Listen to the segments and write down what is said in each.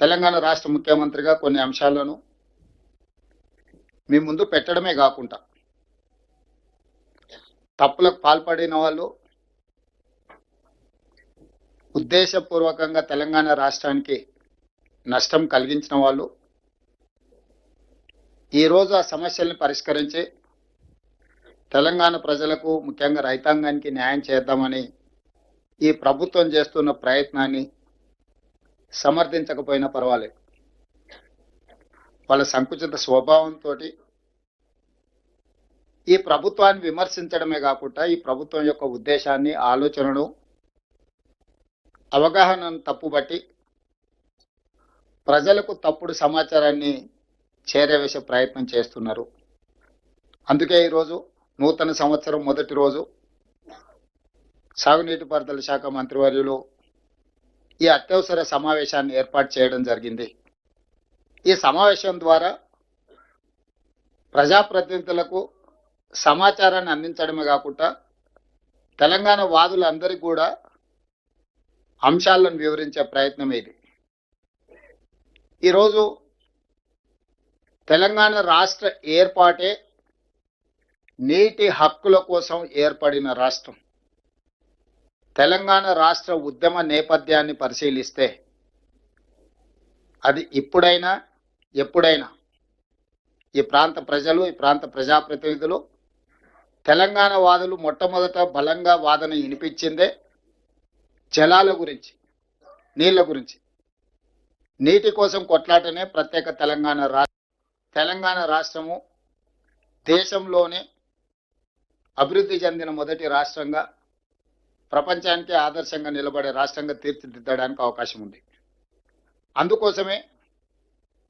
తెలంగాణ రాష్ట్ర ముఖ్యమంత్రిగా కొన్ని అంశాలను మీ ముందు పెట్టడమే కాకుండా తప్పులకు పాల్పడిన వాళ్ళు ఉద్దేశపూర్వకంగా తెలంగాణ రాష్ట్రానికి నష్టం కలిగించిన వాళ్ళు ఈరోజు ఆ సమస్యల్ని పరిష్కరించి తెలంగాణ ప్రజలకు ముఖ్యంగా రైతాంగానికి న్యాయం చేద్దామని ఈ ప్రభుత్వం చేస్తున్న ప్రయత్నాన్ని సమర్థించకపోయినా పర్వాలేదు. వాళ్ళ సంకుచిత స్వభావంతో ఈ ప్రభుత్వాన్ని విమర్శించడమే కాకుండా ఈ ప్రభుత్వం యొక్క ఉద్దేశాన్ని, ఆలోచనను, అవగాహనను తప్పుబట్టి ప్రజలకు తప్పుడు సమాచారాన్ని చేరవేసే ప్రయత్నం చేస్తున్నారు. అందుకే ఈరోజు నూతన సంవత్సరం మొదటి రోజు సాగునీటి పారుదల శాఖ మంత్రివర్యులు ఈ అత్యవసర సమావేశాన్ని ఏర్పాటు చేయడం జరిగింది. ఈ సమావేశం ద్వారా ప్రజాప్రతినిధులకు సమాచారాన్ని అందించడమే కాకుండా తెలంగాణ వాదులందరికీ కూడా అంశాలను వివరించే ప్రయత్నం ఇది. ఈరోజు తెలంగాణ రాష్ట్ర ఏర్పాటే నీటి హక్కుల కోసం ఏర్పడిన రాష్ట్రం. తెలంగాణ రాష్ట్ర ఉద్యమ నేపథ్యాన్ని పరిశీలిస్తే అది ఇప్పుడైనా ఎప్పుడైనా ఈ ప్రాంత ప్రజలు, ఈ ప్రాంత ప్రజాప్రతినిధులు, తెలంగాణ వాదులు మొట్టమొదట బలంగా వాదన వినిపించిందే జలాల గురించి, నీళ్ల గురించి. నీటి కోసం కొట్లాటనే ప్రత్యేక తెలంగాణ రాష్ట్రము దేశంలోనే అభివృద్ధి చెందిన మొదటి రాష్ట్రంగా, ప్రపంచానికి ఆదర్శంగా నిలబడే రాష్ట్రంగా తీర్చిదిద్దడానికి అవకాశం ఉంది. అందుకోసమే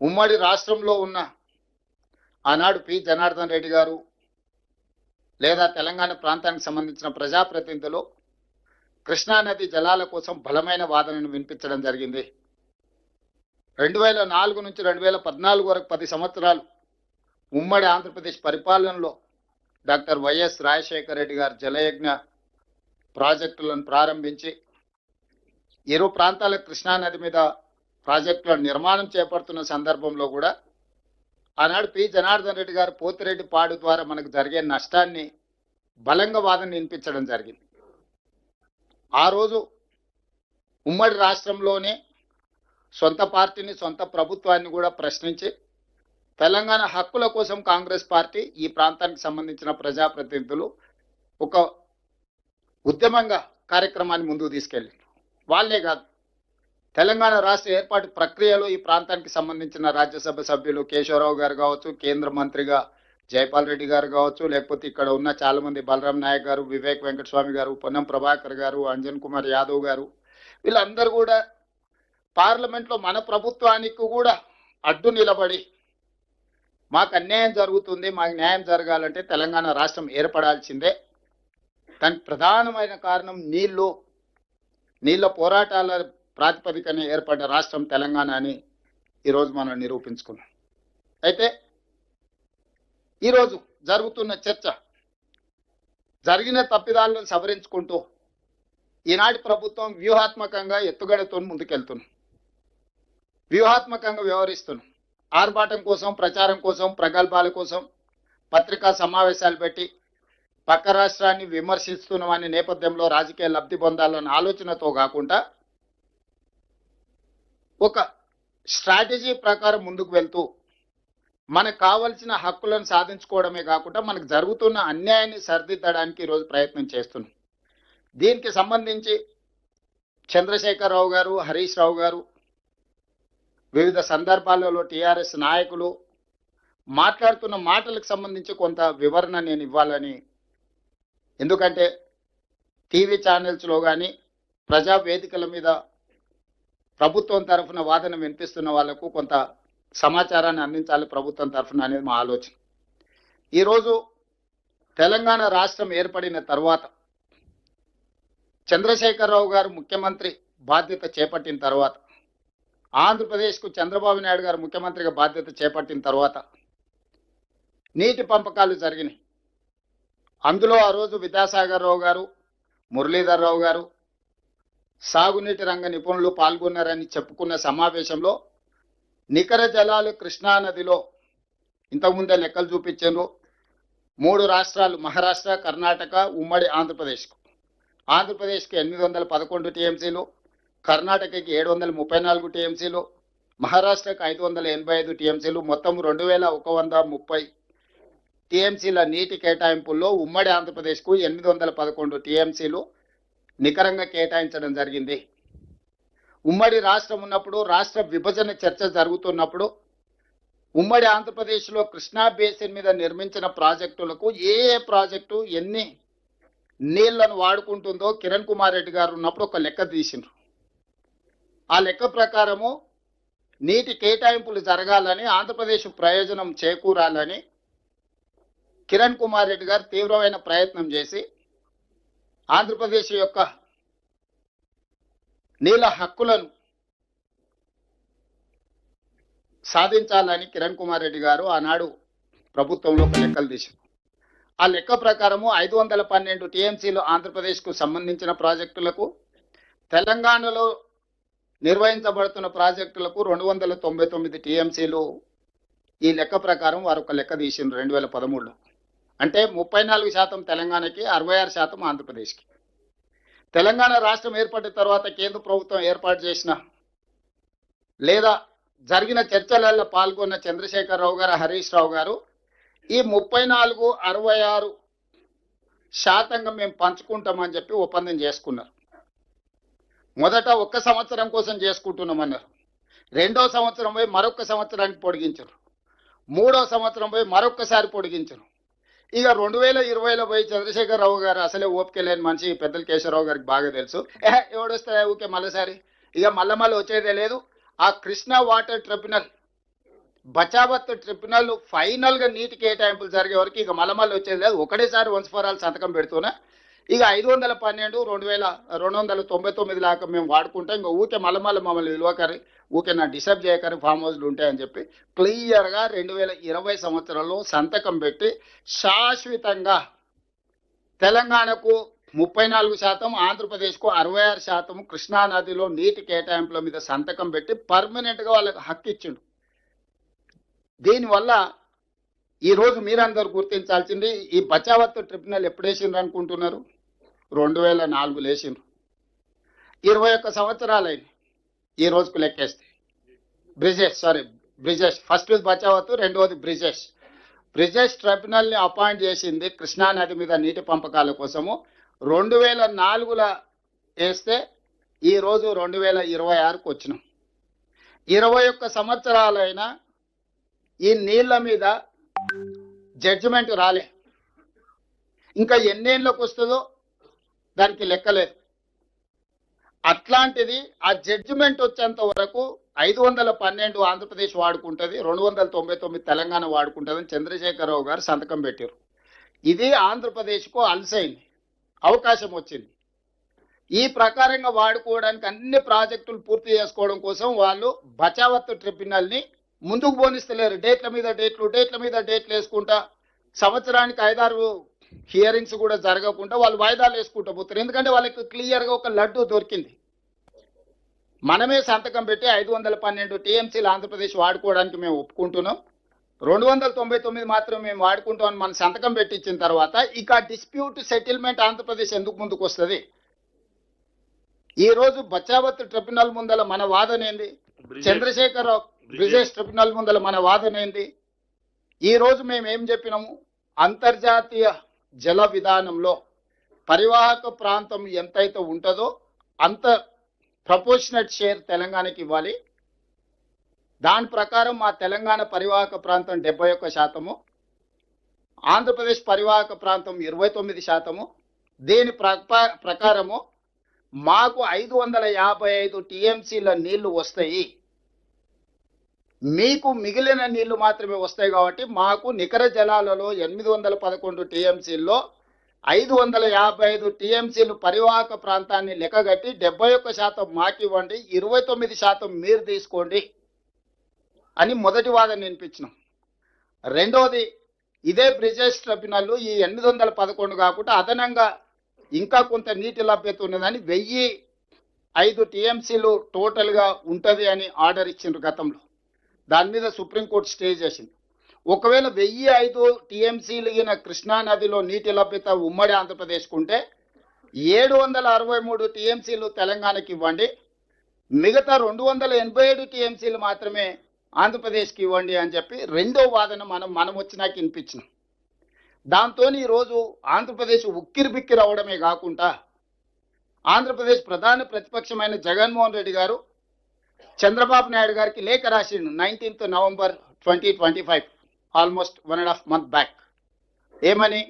ఉమ్మడి రాష్ట్రంలో ఉన్న ఆనాడు పి జనార్దన్ రెడ్డి గారు లేదా తెలంగాణ ప్రాంతానికి సంబంధించిన ప్రజాప్రతినిధులు కృష్ణానది జలాల కోసం బలమైన వాదనను వినిపించడం జరిగింది. 2004 నుంచి 2014 వరకు 10 సంవత్సరాలు ఉమ్మడి ఆంధ్రప్రదేశ్ పరిపాలనలో డాక్టర్ వైఎస్ రాజశేఖర రెడ్డి గారు జలయజ్ఞ ప్రాజెక్టులను ప్రారంభించి ఇరు ప్రాంతాల కృష్ణానది మీద ప్రాజెక్టుల నిర్మాణం చేపడుతున్న సందర్భంలో కూడా ఆనాడు పి జనార్దన్ రెడ్డి గారు పోతిరెడ్డి పాడు ద్వారా మనకు జరిగే నష్టాన్ని బలంగా వాదన వినిపించడం జరిగింది. ఆ రోజు ఉమ్మడి రాష్ట్రంలోనే సొంత పార్టీని, సొంత ప్రభుత్వాన్ని కూడా ప్రశ్నించి తెలంగాణ హక్కుల కోసం కాంగ్రెస్ పార్టీ, ఈ ప్రాంతానికి సంబంధించిన ప్రజాప్రతినిధులు ఒక ఉద్యమంగా కార్యక్రమాన్ని ముందుకు తీసుకెళ్ళింది. వాళ్ళే కాదు, తెలంగాణ రాష్ట్ర ఏర్పాటు ప్రక్రియలో ఈ ప్రాంతానికి సంబంధించిన రాజ్యసభ సభ్యులు కేశవరావు గారు కావచ్చు, కేంద్ర మంత్రిగా జైపాల్ రెడ్డి గారు కావచ్చు, లేకపోతే ఇక్కడ ఉన్న చాలా మంది బలరాం నాయక్ గారు, వివేక్ వెంకటస్వామి గారు, పొన్నం ప్రభాకర్ గారు, అంజన్ కుమార్ యాదవ్ గారు, వీళ్ళందరూ కూడా పార్లమెంట్లో మన ప్రభుత్వానికి కూడా అడ్డు నిలబడి మాకు అన్యాయం జరుగుతుంది, మాకు న్యాయం జరగాలంటే తెలంగాణ రాష్ట్రం ఏర్పడాల్సిందే, దానికి ప్రధానమైన కారణం నీళ్ళ పోరాటాల ప్రాతిపదికన ఏర్పడ్డ రాష్ట్రం తెలంగాణ అని ఈరోజు మనం నిరూపించుకున్నాం. అయితే ఈరోజు జరుగుతున్న చర్చ జరిగిన తప్పిదాలను సవరించుకుంటూ ఈనాటి ప్రభుత్వం వ్యూహాత్మకంగా ఎత్తుగడతో ముందుకెళ్తున్నాం, వ్యూహాత్మకంగా వ్యవహరిస్తున్నాం. ఆర్భాటం కోసం, ప్రచారం కోసం, ప్రగల్భాల కోసం పత్రికా సమావేశాలు పెట్టి పక్క రాష్ట్రాన్ని విమర్శిస్తున్నామనే నేపథ్యంలో రాజకీయ లబ్ధి పొందాలన్న ఆలోచనతో కాకుండా ఒక స్ట్రాటజీ ప్రకారం ముందుకు వెళ్తూ మనకు కావలసిన హక్కులను సాధించుకోవడమే కాకుండా మనకు జరుగుతున్న అన్యాయాన్ని సరిదిద్దడానికి ఈరోజు ప్రయత్నం చేస్తున్నాం. దీనికి సంబంధించి చంద్రశేఖరరావు గారు, హరీష్ రావు గారు వివిధ సందర్భాలలో టీఆర్ఎస్ నాయకులు మాట్లాడుతున్న మాటలకు సంబంధించి కొంత వివరణ నేను ఇవ్వాలని, ఎందుకంటే టీవీ ఛానల్స్లో కానీ ప్రజా వేదికల మీద ప్రభుత్వం తరఫున వాదన వినిపిస్తున్న వాళ్లకు కొంత సమాచారాన్ని అందించాలి ప్రభుత్వం తరఫున అనేది మా ఆలోచన. ఈరోజు తెలంగాణ రాష్ట్రం ఏర్పడిన తర్వాత చంద్రశేఖరరావు గారు ముఖ్యమంత్రి బాధ్యత చేపట్టిన తర్వాత, ఆంధ్రప్రదేశ్కు చంద్రబాబు నాయుడు గారు ముఖ్యమంత్రిగా బాధ్యత చేపట్టిన తర్వాత నీటి పంపకాలు జరిగినాయి. అందులో ఆ రోజు విద్యాసాగర్ రావు గారు, మురళీధర్ రావు గారు, సాగునీటి రంగ నిపుణులు పాల్గొన్నారని చెప్పుకున్న సమావేశంలో నికర జలాలు కృష్ణా నదిలో ఇంతకుముందే లెక్కలు చూపించారు. 3 రాష్ట్రాలు మహారాష్ట్ర, కర్ణాటక, ఉమ్మడి ఆంధ్రప్రదేశ్కి 811 టీఎంసీలు, కర్ణాటకకి 734 టీఎంసీలు, మహారాష్ట్రకు 585 టీఎంసీలు, మొత్తం 2130 టీఎంసీల నీటి కేటాయింపుల్లో ఉమ్మడి ఆంధ్రప్రదేశ్కు 811 టీఎంసీలు నికరంగా కేటాయించడం జరిగింది. ఉమ్మడి రాష్ట్రం ఉన్నప్పుడు, రాష్ట్ర విభజన చర్చ జరుగుతున్నప్పుడు ఉమ్మడి ఆంధ్రప్రదేశ్లో కృష్ణా బేసిన్ మీద నిర్మించిన ప్రాజెక్టులకు ఏ ప్రాజెక్టు ఎన్ని నీళ్లను వాడుకుంటుందో కిరణ్ కుమార్ రెడ్డి గారు ఉన్నప్పుడు ఒక లెక్క తీసిండ్రు. ఆ లెక్క ప్రకారము నీటి కేటాయింపులు జరగాలని, ఆంధ్రప్రదేశ్ ప్రయోజనం చేకూరాలని కిరణ్ కుమార్ రెడ్డి గారు తీవ్రమైన ప్రయత్నం చేసి ఆంధ్రప్రదేశ్ యొక్క నీళ్ళ హక్కులను సాధించాలని కిరణ్ కుమార్ రెడ్డి గారు ఆనాడు ప్రభుత్వంలో ఒక లెక్కలు తీశారు. ఆ లెక్క ప్రకారము 512 టీఎంసీలు ఆంధ్రప్రదేశ్కు సంబంధించిన ప్రాజెక్టులకు, తెలంగాణలో నిర్వహించబడుతున్న ప్రాజెక్టులకు 299 టీఎంసీలు. ఈ లెక్క ప్రకారం వారు ఒక లెక్క తీసిండ్రు 2013లో. అంటే 34% తెలంగాణకి, 66% ఆంధ్రప్రదేశ్కి. తెలంగాణ రాష్ట్రం ఏర్పడిన తర్వాత కేంద్ర ప్రభుత్వం ఏర్పాటు చేసిన లేదా జరిగిన చర్చలలో పాల్గొన్న చంద్రశేఖరరావు గారు, హరీష్ రావు గారు ఈ 34, 66% మేము పంచుకుంటామని చెప్పి ఒప్పందం చేసుకున్నారు. మొదట 1 సంవత్సరం కోసం చేసుకుంటున్నామన్నారు. 2వ సంవత్సరం పోయి మరొక సంవత్సరానికి పొడిగించారు. 3వ సంవత్సరం పోయి మరొకసారి పొడిగించారు. ఇక 2020లో పోయి చంద్రశేఖరరావు గారు అసలే ఓపిక లేని మనిషి, పెద్దల కేశవరావు గారికి బాగా తెలుసు. ఎవడొస్తా ఊకే మళ్ళీసారి ఇక మళ్ళీ వచ్చేదే లేదు. ఆ Krishna water tribunal, Bachawat tribunal final గా నీటి కేటాయింపులు జరిగే వరకు ఇక మళ్ళీ వచ్చేది లేదు. ఒకటేసారి వన్స్ ఫర్ ఆల్ సంతకం పెడుతున్నా ఇక 512, 2299 లాగా మేము వాడుకుంటాం. ఇంకా ఊకే మమ్మల్ని విలువకరి, ఊకే నా డిస్టర్బ్ చేయకరి, ఫామ్ హౌస్లు ఉంటాయని చెప్పి క్లియర్గా 2020 సంవత్సరంలో సంతకం పెట్టి శాశ్వతంగా తెలంగాణకు 34%, ఆంధ్రప్రదేశ్కు 66% కృష్ణానదిలో నీటి కేటాయింపుల మీద సంతకం పెట్టి పర్మనెంట్గా వాళ్ళకి హక్కు ఇచ్చిండు. దీనివల్ల ఈరోజు మీరందరూ గుర్తించాల్సింది, ఈ బచావత్ ట్రిబ్యునల్ ఎప్పుడు వేసిండ్రు అనుకుంటున్నారు? 2004లో వేసిండ్రు. 21 సంవత్సరాలైంది ఈ రోజుకు లెక్కేస్తే. బ్రిజేష్ ఫస్ట్ బచావత్, రెండవది బ్రిజేష్ ట్రిబ్యునల్ని అపాయింట్ చేసింది కృష్ణానది మీద నీటి పంపకాల కోసము 2004లో వేస్తే ఈరోజు 2026కు వచ్చినాం. 21 సంవత్సరాలైనా ఈ నీళ్ల మీద జడ్జిమెంట్ రాలే. ఇంకా ఎన్నేళ్ళకు వస్తుందో దానికి లెక్కలేదు. అట్లాంటిది ఆ జడ్జిమెంట్ వచ్చేంత వరకు 512 ఆంధ్రప్రదేశ్ వాడుకుంటుంది, 299 తెలంగాణ వాడుకుంటుందని చంద్రశేఖరరావు గారు సంతకం పెట్టారు. ఇది ఆంధ్రప్రదేశ్కు అలసైంది, అవకాశం వచ్చింది. ఈ ప్రకారంగా వాడుకోవడానికి అన్ని ప్రాజెక్టులు పూర్తి చేసుకోవడం కోసం వాళ్ళు బచావత్ ట్రిబ్యునల్ని ముందుకు పోనిస్తలేరు. డేట్ల మీద డేట్లు వేసుకుంటా సంవత్సరానికి 5-6 హియరింగ్స్ కూడా జరగకుండా వాళ్ళు వాయిదాలు వేసుకుంటూ పోతారు. ఎందుకంటే వాళ్ళకి క్లియర్గా ఒక లడ్డు దొరికింది. మనమే సంతకం పెట్టి 512 టీఎంసీలు ఆంధ్రప్రదేశ్ వాడుకోవడానికి మేము ఒప్పుకుంటున్నాం, 299 మాత్రం మేము వాడుకుంటామని మనం సంతకం పెట్టించిన తర్వాత ఇక డిస్ప్యూట్ సెటిల్మెంట్ ఆంధ్రప్రదేశ్ ఎందుకు ముందుకు వస్తుంది? ఈరోజు బచావత్ ట్రిబ్యునల్ ముందల మన వాదన ఏంది? చంద్రశేఖరరావు బ్రిజేష్ ట్రిబ్యునల్ ముందల మన వాదన ఏంది? ఈరోజు మేము ఏం చెప్పినాము? అంతర్జాతీయ జల విధానంలో పరివాహక ప్రాంతం ఎంతైతే ఉంటుందో అంత ప్రపోర్షనట్ షేర్ తెలంగాణకి ఇవ్వాలి. దాని ప్రకారం మా తెలంగాణ పరివాహక ప్రాంతం 71%, ఆంధ్రప్రదేశ్ పరివాహక ప్రాంతం 29%. దీని ప్రకారము మాకు 555 టీఎంసీల నీళ్లు వస్తాయి, మీకు మిగిలిన నీళ్లు మాత్రమే వస్తాయి. కాబట్టి మాకు నికర జలాలలో 811 టీఎంసీల్లో 555 టీఎంసీలు పరివాహక ప్రాంతాన్ని లెక్కగట్టి 71% మాకివ్వండి, 29% మీరు తీసుకోండి అని మొదటి వాదన వినిపించినాం. రెండవది, ఇదే బ్రిజేష్ ట్రిబ్యునల్ ఈ 811 కాకుండా అదనంగా ఇంకా కొంత నీటి లభ్యత ఉన్నదని 1005 టీఎంసీలు టోటల్గా ఉంటుంది అని ఆర్డర్ ఇచ్చిండ్రు గతంలో. దాని మీద సుప్రీంకోర్టు స్టే చేసింది. ఒకవేళ 1005 టీఎంసీలు కృష్ణా నదిలో నీటి లభ్యత ఉమ్మడి ఆంధ్రప్రదేశ్కు ఉంటే 763 టీఎంసీలు తెలంగాణకి ఇవ్వండి, మిగతా 287 టీఎంసీలు మాత్రమే ఆంధ్రప్రదేశ్కి ఇవ్వండి అని చెప్పి రెండో వాదన మనం వచ్చినాక వినిపించినాం. దాంతో ఈరోజు ఆంధ్రప్రదేశ్ ఉక్కిరి బిక్కిరి అవడమే కాకుండా ఆంధ్రప్రదేశ్ ప్రధాన ప్రతిపక్షమైన జగన్మోహన్ రెడ్డి గారు చంద్రబాబు నాయుడు గారికి లేఖ రాసిండు 19th November 2025, almost 1.5 month back. ఏమని?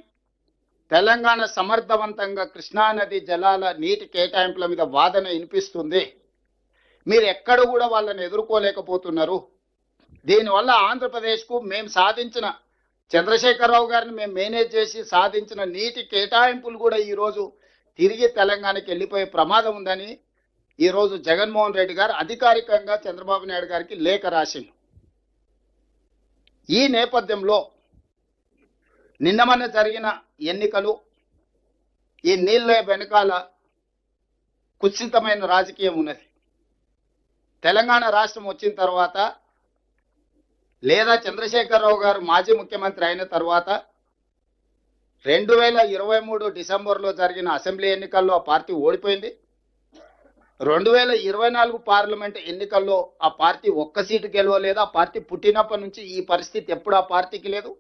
తెలంగాణ సమర్థవంతంగా కృష్ణానది జలాల నీటి కేటాయింపుల మీద వాదన వినిపిస్తుంది, మీరు ఎక్కడ కూడా వాళ్ళని ఎదుర్కోలేకపోతున్నారు, దీనివల్ల ఆంధ్రప్రదేశ్కు మేము సాధించిన చంద్రశేఖరరావు గారిని మేము మేనేజ్ చేసి సాధించిన నీటి కేటాయింపులు కూడా ఈరోజు తిరిగి తెలంగాణకి వెళ్ళిపోయే ప్రమాదం ఉందని ఈరోజు జగన్మోహన్ రెడ్డి గారు అధికారికంగా చంద్రబాబు నాయుడు గారికి లేఖ రాసిండు. ఈ నేపథ్యంలో నిన్నమన్న జరిగిన ఎన్నికలు, ఈ నీళ్ళ వెనకాల కుత్సితమైన రాజకీయం ఉన్నది. తెలంగాణ రాష్ట్రం వచ్చిన తర్వాత లేదా చంద్రశేఖరరావు గారు మాజీ ముఖ్యమంత్రి అయిన తర్వాత 2023 డిసెంబర్లో జరిగిన అసెంబ్లీ ఎన్నికల్లో ఆ పార్టీ ఓడిపోయింది. 2024 పార్లమెంట్ ఎన్నికల్లో ఆ పార్టీ ఒక్క సీటు గెలవలేదు. ఆ పార్టీ పుట్టినప్పటి నుంచి ఈ పరిస్థితి ఎప్పుడు ఆ పార్టీకి లేదు.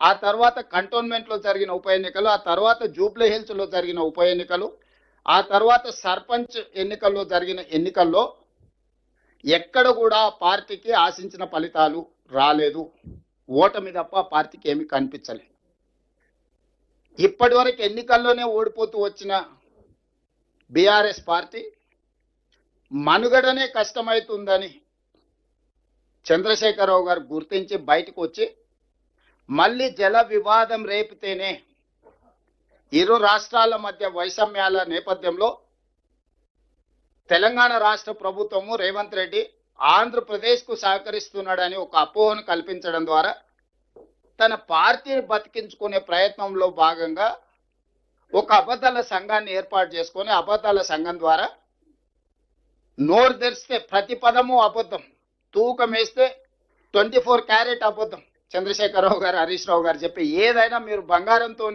ఆ తర్వాత కంటోన్మెంట్లో జరిగిన ఉప ఎన్నికలు, ఆ తర్వాత జూబ్లీ హిల్స్లో జరిగిన ఉప ఎన్నికలు, ఆ తర్వాత సర్పంచ్ ఎన్నికల్లో జరిగిన ఎన్నికల్లో ఎక్కడ కూడా పార్టీకి ఆశించిన ఫలితాలు రాలేదు. ఓటమి తప్ప పార్టీకి ఏమీ కనిపించలేదు. ఇప్పటి వరకు ఎన్నికల్లోనే ఓడిపోతూ వచ్చిన బీఆర్ఎస్ పార్టీ మనుగడనే కష్టమవుతుందని చంద్రశేఖరరావు గారు గుర్తించి బయటకు వచ్చి మళ్ళీ జల వివాదం రేపితేనే ఇరు రాష్ట్రాల మధ్య వైషమ్యాల నేపథ్యంలో తెలంగాణ రాష్ట్ర ప్రభుత్వము రేవంత్ రెడ్డి ఆంధ్రప్రదేశ్కు సహకరిస్తున్నాడని ఒక అపోహను కల్పించడం ద్వారా తన పార్టీని బతికించుకునే ప్రయత్నంలో భాగంగా ఒక అబద్ధాల సంఘాన్ని ఏర్పాటు చేసుకొని అబద్ధాల సంఘం ద్వారా నోరు తెరిస్తే ప్రతి పదము అబద్ధం, తూకం వేస్తే 24 క్యారెట్ అబద్ధం. చంద్రశేఖరరావు గారు, హరీష్ రావు గారు చెప్పి ఏదైనా మీరు బంగారంతో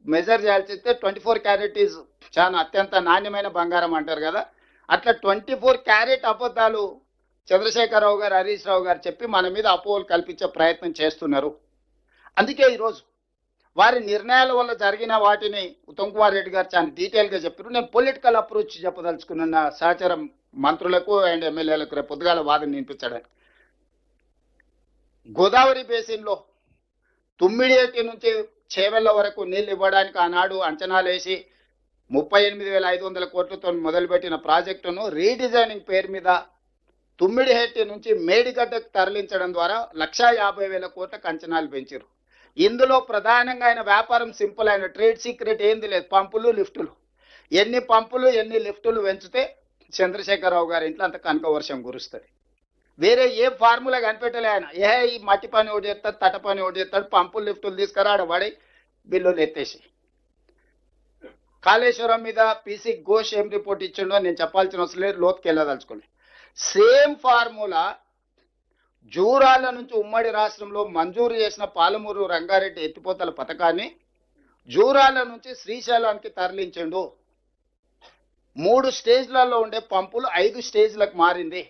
మెజర్ చేయాల్సి 24 క్యారెట్ ఈజ్ చాలా అత్యంత నాణ్యమైన బంగారం అంటారు కదా, అట్లా 24 క్యారెట్ అబద్ధాలు చంద్రశేఖరరావు గారు, హరీష్ రావు గారు చెప్పి మన మీద అపోహలు కల్పించే ప్రయత్నం చేస్తున్నారు. అందుకే ఈరోజు వారి నిర్ణయాల వల్ల జరిగిన వాటిని ఉత్తమ్ కుమార్ రెడ్డి గారు చాలా డీటెయిల్గా చెప్పారు. నేను పొలిటికల్ అప్రోచ్ చెప్పదలుచుకున్న సహచరం మంత్రులకు అండ్ ఎమ్మెల్యేలకు రేపు పొద్దుగాల వాదన వినిపించడానికి. గోదావరి బేసిన్లో తుమ్మిడియేటి నుంచి చేవెళ్ల వరకు నీళ్ళు ఇవ్వడానికి ఆనాడు అంచనాలు వేసి 38,500 కోట్లతో మొదలుపెట్టిన ప్రాజెక్టును రీడిజైనింగ్ పేరు మీద తుమ్మిడిహెట్టి నుంచి మేడిగడ్డకు తరలించడం ద్వారా 1,50,000 కోట్లకు అంచనాలు పెంచారు. ఇందులో ప్రధానంగా ఆయన వ్యాపారం సింపుల్, అయిన ట్రేడ్ సీక్రెట్ ఏంది లేదు, పంపులు లిఫ్టులు. ఎన్ని పంపులు ఎన్ని లిఫ్టులు పెంచితే చంద్రశేఖరరావు గారి ఇంట్లో అంత కనక వర్షం కురుస్తుంది. వేరే ఏ ఫార్ములా కనిపెట్టలే ఆయన. ఈ మట్టి పని ఒకటి చేస్తాడు, తట పని ఒకటి చేస్తాడు, పంపులు లిఫ్టులు తీసుకురాడబడి బిల్లులు ఎత్తేసి. కాళేశ్వరం మీద పీసీ ఘోష్ ఏం రిపోర్ట్ ఇచ్చిండో నేను చెప్పాల్సిన అవసరం లేదు, లోతుకి వెళ్ళదలుచుకోండి. సేమ్ ఫార్ములా జూరాల నుంచి ఉమ్మడి రాష్ట్రంలో మంజూరు చేసిన పాలమూరు రంగారెడ్డి ఎత్తిపోతల పథకాన్ని జూరాల నుంచి శ్రీశైలానికి తరలించిండు. 3 స్టేజ్లలో ఉండే పంపులు 5 స్టేజ్లకు మారింది.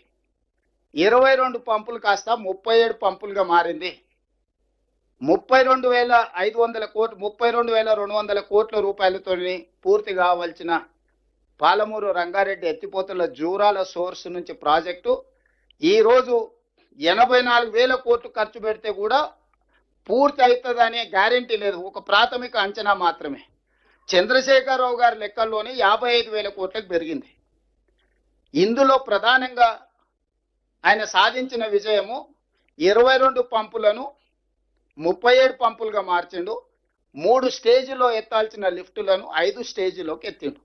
22 పంపులు కాస్త 37 పంపులుగా మారింది. 32,500 కోట్లు 32,200 కోట్ల రూపాయలతో పూర్తి కావాల్సిన పాలమూరు రంగారెడ్డి ఎత్తిపోతల జూరాల సోర్స్ నుంచి ప్రాజెక్టు ఈరోజు 84,000 కోట్లు ఖర్చు పెడితే కూడా పూర్తి అవుతుందనే గ్యారెంటీ లేదు, ఒక ప్రాథమిక అంచనా మాత్రమే. చంద్రశేఖరరావు గారి లెక్కల్లోనే 55,000 కోట్లకు పెరిగింది. ఇందులో ప్రధానంగా ఆయన సాధించిన విజయము 22 పంపులను 37 పంపులుగా మార్చిండు. 3 స్టేజీలో ఎత్తాల్సిన లిఫ్టులను 5 స్టేజీలోకి ఎత్తిండు.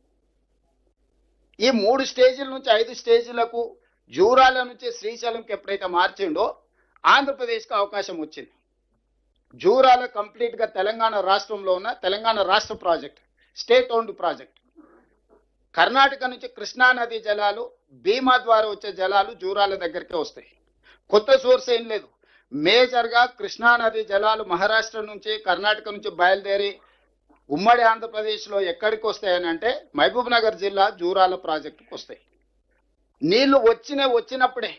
ఈ 3 స్టేజీల నుంచి 5 స్టేజీలకు జూరాల నుంచి శ్రీశైలంకి ఎప్పుడైతే మార్చిండో ఆంధ్రప్రదేశ్కి అవకాశం వచ్చింది. జూరాల కంప్లీట్గా తెలంగాణ రాష్ట్రంలో ఉన్న తెలంగాణ రాష్ట్ర project, state owned project. Karnataka నుంచి కృష్ణా నది జలాలు భీమా ద్వారా వచ్చే జలాలు జూరాల దగ్గరికే వస్తాయి. కొత్త సోర్స్ ఏం లేదు. మేజర్గా కృష్ణా నది జలాలు మహారాష్ట్ర నుంచి కర్ణాటక నుంచి బయలుదేరి ఉమ్మడి ఆంధ్రప్రదేశ్లో ఎక్కడికి వస్తాయని అంటే మహబూబ్ నగర్ జిల్లా జూరాల ప్రాజెక్టుకు వస్తాయి. నీళ్లు వచ్చినప్పుడే